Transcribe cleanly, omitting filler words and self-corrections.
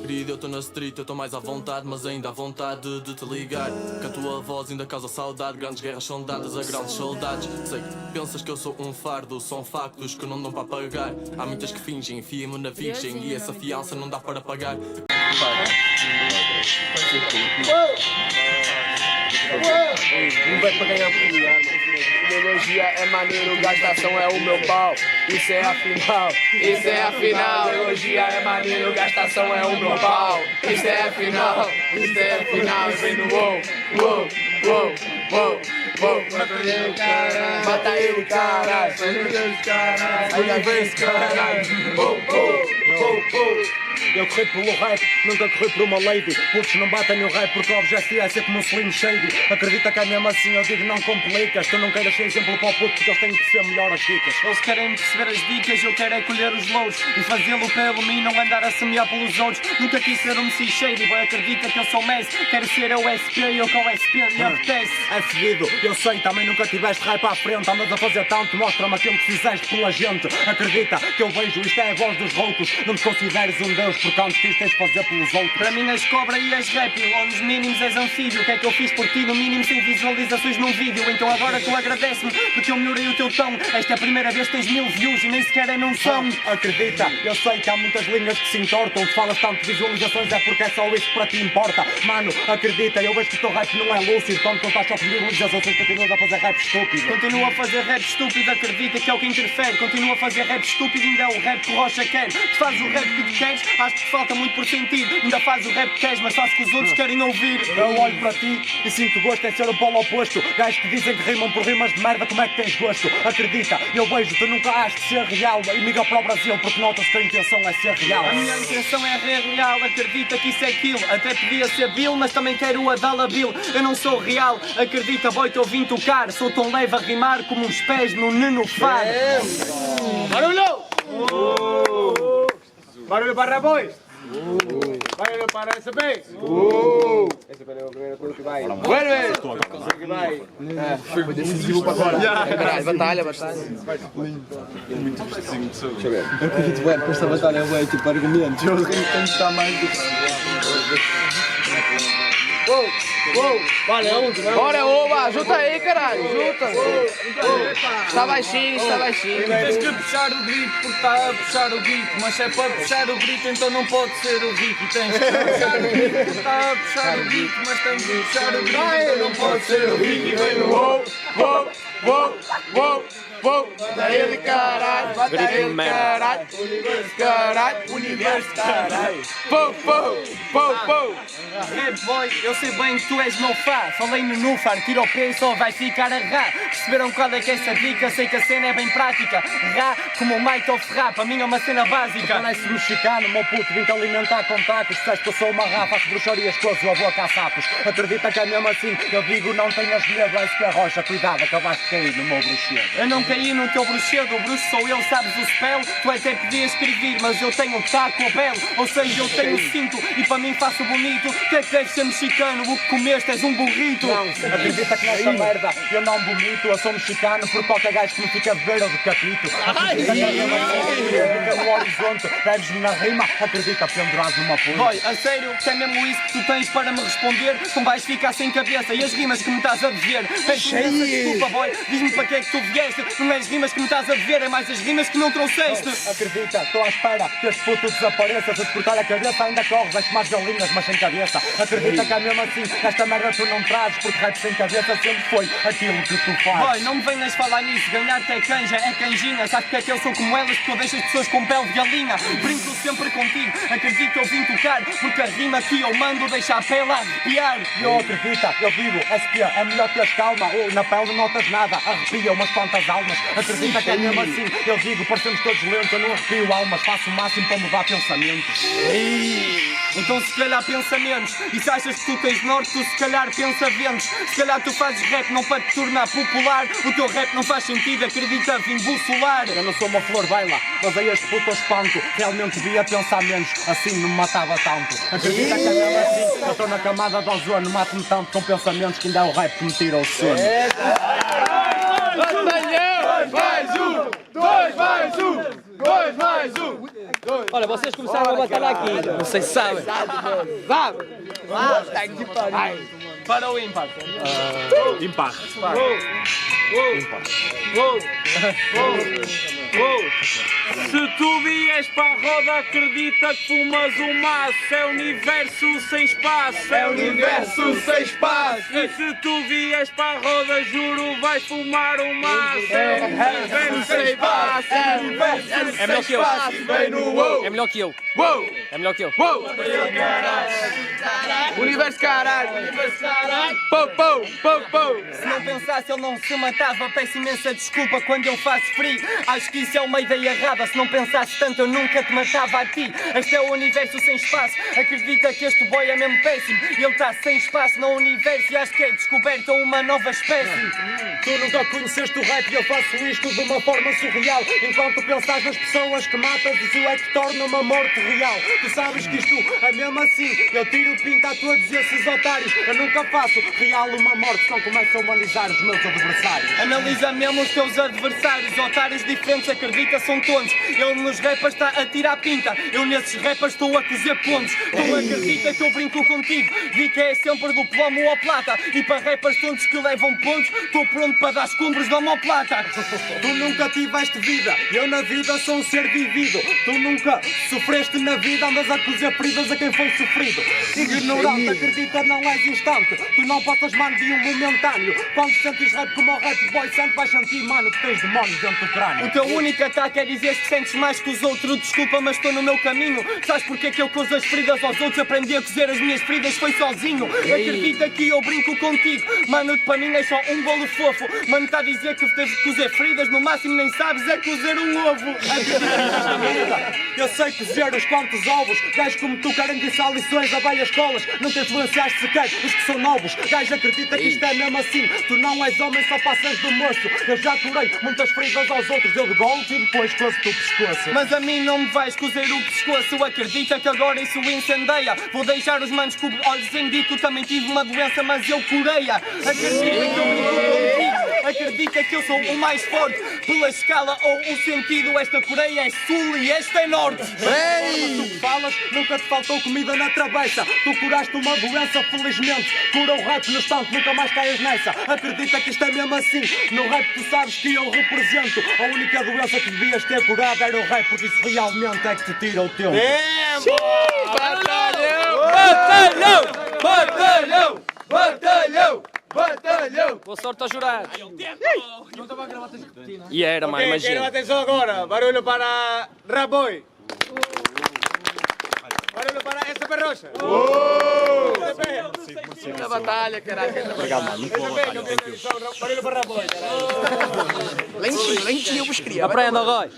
Querido, eu tô na street, eu tô mais à vontade, mas ainda à vontade de te ligar. Que a tua voz ainda causa saudade, grandes guerras são dadas a grandes soldados. Sei, pensas que eu sou um fardo, são factos que não dão para pagar. Há muitas que fingem, fia-me na virgem e essa fiança não dá para pagar. Um vai para ganhar popular. Ideologia é maneiro, gastação é o meu pau. Isso é a final, isso é a final. Ideologia é maneiro, gastação é o meu pau. Isso é a final, isso é a final. Vem no wow, wow, wow, wow, wow. Mata ele, caralho. Mata ele, caralho. Universo, caralho. Oh, oh, oh, oh. Eu corri pelo rap, nunca corri por uma lady. Putos não batem no rap porque o objetivo é ser como um Slim Shady. Acredita que é mesmo assim, eu digo não complicas. Tu não queiras ser exemplo para o puto porque eles têm que ser melhor as dicas. Eles querem perceber as dicas, eu quero é colher os louros e fazê-lo pelo mim, não andar a semear pelos outros. Nunca quis ser um MC Shady, boy, acredita que eu sou Messi. Quero ser eu SP e eu com o SP me apetece. É fedido, eu sei, também nunca tiveste rap à frente. Andas a fazer tanto, mostra-me aquilo que fizeste pela gente. Acredita que eu vejo, isto é a voz dos roucos. Não te consideres um deus porque antes que isto tens de fazer pelos outros. Para mim és cobra e és réptil, ou nos mínimos és anfíbio. O que é que eu fiz por ti? No mínimo sem visualizações num vídeo. Então agora tu agradece-me porque eu melhorei o teu tom. Esta é a primeira vez que tens 1000 views e nem sequer é num som. Acredita, eu sei que há muitas linhas que se entortam. Se falas tanto de visualizações é porque é só isso que para ti importa. Mano, acredita, eu vejo que o teu rap não é lúcido. Quando tu estás só com visualizações continuas a fazer rap estúpido. Continua a fazer rap estúpido, acredita que é o que interfere. Continua a fazer rap estúpido, ainda é o rap que o Rocha quer. Tu fazes o rap que tu queres, acho que te falta muito por sentir. Ainda fazes o rap que queres, mas fazes que os outros querem ouvir. Eu olho para ti e sinto gosto em ser o polo oposto. Gajos que dizem que rimam por rimas de merda, como é que tens gosto? Acredita, eu vejo, tu nunca has de ser real. E miga para o Brasil porque notas que a intenção é ser real. A minha intenção é real, acredita que isso é aquilo. Até podia ser Bill, mas também quero a Dalla Bill. Eu não sou real, acredita boy, que eu vim tocar. Sou tão leve a rimar como os pés no nenufar. Barulho! Barulho para boys! Barulho para SP! SP é o primeiro turno que vai. Vuelve! Que vai. Foi decisivo para agora. Caralho, batalha. Deixa eu ver. Eu acredito bem que esta batalha é tipo argumentos. Eu tenho que estar mais do que. Vale, é a última. Bora, oba, junta aí, caralho, junta. Está baixinho, está baixinho. Tens que puxar o grito porque está a puxar o grito. Mas se é para puxar o grito, então não pode ser o Ricky. Tens que puxar o grito porque está a puxar o grito. Mas tens que puxar o grito, então não pode ser o Ricky. Vem no wow, wow, wow, wow. Mata ele, caralho, mata ele, caralho, universo, caralho. Rap boy, eu sei bem que tu és meu fã. Falei no Nufar, tira o pé e só vais ficar a rá. Perceberam qual é que é essa dica? Sei que a cena é bem prática. Rá como o Might of Rap, para mim é uma cena básica. Parece mexicano, meu puto, vim-te alimentar com tacos. Disseste que eu sou uma rafa, faço bruxarias com a sua boca a sapos. Acredita que é mesmo assim, eu digo não tenhas medo, é SP Rocha, cuidado, acabaste de cair no meu bruxedo. Eu não caí no teu bruxedo, o bruxo sou eu, sabes o spell? Tu até podias escrever, mas eu tenho Taco Bell. Ou seja, eu tenho cinto e para mim faço bonito. Tu é que deves ser mexicano, o que comeste és um burrito. Não, acredita que nesta merda eu não vomito. Eu sou mexicano por qualquer gajo que me fica a beber eu decapito. Acredita que fica no horizonte, deves-me na rima. Acredita pendurado numa ponte. Boy, a sério, que é mesmo isso que tu tens para me responder? Tu vais ficar sem cabeça e as rimas que me estás a dever. Peço imensa desculpa, boy, diz-me para que é que tu vieste. Não é as rimas que me estás a dever, é mais as rimas que não trouxeste. Acredita, estou à espera que este puto desapareça. Se eu te cortar a cabeça ainda corres, vais mais galinhas, mas sem cabeça. Acredita que é mesmo assim, esta merda tu não trazes, porque rap sem cabeça sempre foi aquilo que tu fazes. Boy, não me venhas falar nisso, ganhar-te é canja, é canjinha. Sabes porque é que eu sou como elas, porque eu deixo as pessoas com pele de galinha. Brinco sempre contigo, acredito que eu vim tocar, porque a rima que eu mando deixa a pele a arrepiar. Eu acredita, eu digo, SP, é melhor teres calma, ou na pele não notas nada, arrepia umas quantas almas. Acredita que é mesmo assim, eu digo, parecemos todos lentos, eu não arrepio almas, faço o máximo para mudar pensamentos. Então se calhar pensamentos, e se achas que tu tens norte, tu se calhar pensa ventos. Se calhar tu fazes rap não para te tornar popular, o teu rap não faz sentido, acredita, vim buçolar. Eu não sou uma flor baila, mas a este puto eu espanto, realmente devia pensar menos, assim não me matava tanto. Acredita que é mesmo assim, eu estou na camada do ozono, mato-me tanto com pensamentos que ainda é o rap que me tira o sono. Mais um, dois, vai! Olha, vocês começaram a batalha aqui. Não sei se sabem. Vamos! Para o ímpar. Impar. Se tu vies para a roda, acredita que fumas um maço. É universo sem espaço. É universo sem espaço! E se tu vies para a roda, juro, vais fumar um maço. É universo sem espaço! É universo É melhor que eu. Vem no wow! É melhor que eu. Wow! É melhor que eu. Wow! Universo caralho! Pou, pou, pou, pou! Se não pensasse, ele não se matava. Peço imensa desculpa quando eu faço free. Acho que isso é uma ideia errada. Se não pensasse tanto, eu nunca te matava a ti. Este é o universo sem espaço. Acredita que este boy é mesmo péssimo. Ele está sem espaço no universo e acho que é descoberta uma nova espécie. Tu nunca conheceste o rap e eu faço isto de uma forma surreal. Enquanto pensas nas pessoas que matas, isso é que torna uma morte real. Tu sabes que isto é mesmo assim. Eu tiro pinta a todos esses otários. Eu nunca faço real uma morte, só começo a humanizar os meus adversários. Analisa mesmo os teus adversários. Otários diferentes, acredita, são tontos. Ele nos rappers está a tirar pinta. Eu nesses rappers estou a cozer pontos. Tu acredita que eu brinco contigo. Vi que é sempre do plomo ao plata. E para rappers tontos que levam pontos, estou pronto para dar escombros de homoplata. Tu nunca tiveste vida, eu na vida sou um ser vivido. Tu nunca sofreste na vida, andas a cozer feridas a quem foi sofrido. Ignorante, acredita, não és instante. Tu não passas, mano, de um momentâneo. Quando sentes rap como o rap boy, sempre vais sentir, mano, que tens demónios dentro do crânio. O teu único ataque é dizer que sentes mais que os outros. Desculpa, mas estou no meu caminho. Sabes porque é que eu cozo as feridas aos outros? Aprendi a cozer as minhas feridas, foi sozinho. Acredita que eu brinco contigo. Mano, para mim é só um bolo fofo. Mano, está a dizer que tens de cozer feridas, no máximo nem sabes é cozer um ovo. Eu sei cozer os quantos ovos. Gajos como tu querem dizer lições a bem escolas. Nunca influenciaste sequer os que são novos. Gajo acredita que isto é mesmo assim. Tu não és homem, só passas do moço. Eu já curei muitas feridas aos outros. Eu de golpe e depois cozo-te o pescoço. Mas a mim não me vais cozer o pescoço. Acredita que agora isso incendeia. Vou deixar os manos com olhos em bico. Também tive uma doença, mas eu curei-a. Acredita que eu brinco contigo. Acredita que eu sou o mais forte. Pela escala ou o sentido, esta Coreia é sul e esta é norte. Tu falas, nunca te faltou comida na travessa. Tu curaste uma doença, felizmente. Cura o rap no instante, nunca mais caias nessa. Acredita que isto é mesmo assim. No rap tu sabes que eu represento. A única doença que devias ter curado era o rap, porque isso realmente é que te tira o tempo. Batalhão! Batalhão! Batalhão! Batalhão! Batalhão! Boa sorte aos jurados. E era, mano, Quero imagina. atenção agora. Barulho para Raboy. Barulho para SP Rocha. Na batalha, caralho. Barulho para Raboy. Lentinho, lentinho, eu vos queria. Aprenda, Góis.